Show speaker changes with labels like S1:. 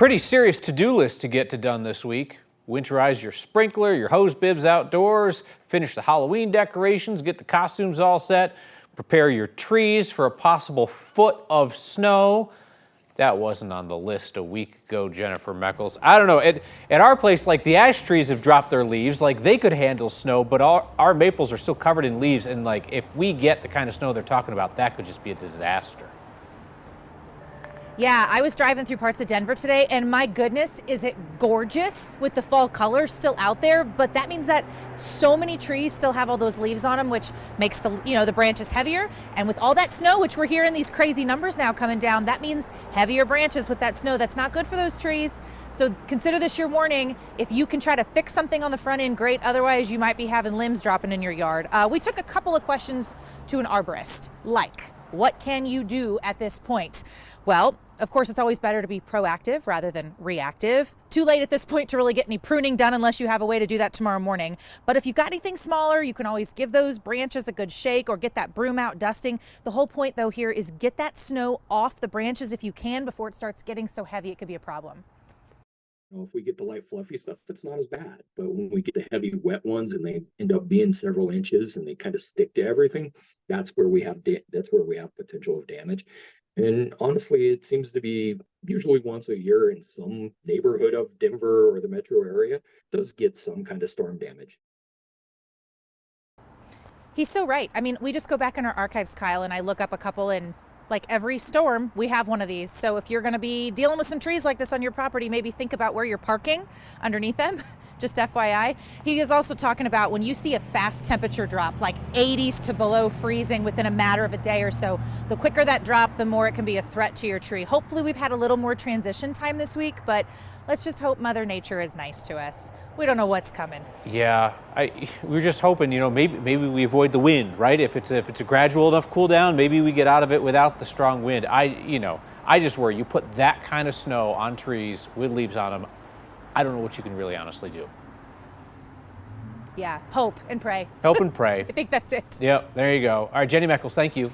S1: Pretty serious to-do list to get done this week. Winterize your sprinkler, your hose bibs outdoors, finish the Halloween decorations, get the costumes all set, prepare your trees for a possible foot of snow. That wasn't on the list a week ago, Jennifer Meckles. I don't know, at our place, like the ash trees have dropped their leaves, like they could handle snow, but our maples are still covered in leaves, and like if we get the kind of snow they're talking about, that could just be a disaster.
S2: Yeah, I was driving through parts of Denver today, and my goodness, is it gorgeous with the fall colors still out there, but that means that so many trees still have all those leaves on them, which makes the branches heavier, and with all that snow, which we're hearing these crazy numbers now coming down, that means heavier branches with that snow. That's not good for those trees. So consider this your warning. If you can try to fix something on the front end, great. Otherwise, you might be having limbs dropping in your yard. We took a couple of questions to an arborist, like, what can you do at this point? Well, of course, it's always better to be proactive rather than reactive. Too late at this point to really get any pruning done unless you have a way to do that tomorrow morning. But if you've got anything smaller, you can always give those branches a good shake or get that broom out dusting. The whole point, though, here is get that snow off the branches if you can before it starts getting so heavy it could be a problem.
S3: If we get the light fluffy stuff, it's not as bad. But when we get the heavy wet ones and they end up being several inches and they kind of stick to everything, that's where we have potential of damage. And honestly, it seems to be usually once a year in some neighborhood of Denver or the metro area does get some kind of storm damage.
S2: He's so right. I mean, we just go back in our archives, Kyle, and I look up a couple, and like every storm, we have one of these. So if you're going to be dealing with some trees like this on your property, maybe think about where you're parking underneath them. Just FYI. He is also talking about when you see a fast temperature drop, like 80s to below freezing within a matter of a day or so, the quicker that drop, the more it can be a threat to your tree. Hopefully we've had a little more transition time this week, but let's just hope Mother Nature is nice to us. We don't know what's coming.
S1: Yeah, we're just hoping, maybe we avoid the wind, right? If it's a gradual enough cool down, maybe we get out of it without the strong wind. I just worry you put that kind of snow on trees with leaves on them. I don't know what you can really honestly do.
S2: Yeah, hope and pray.
S1: Hope and pray.
S2: I think that's it.
S1: Yep, there you go. All right, Jenny Meckles, thank you.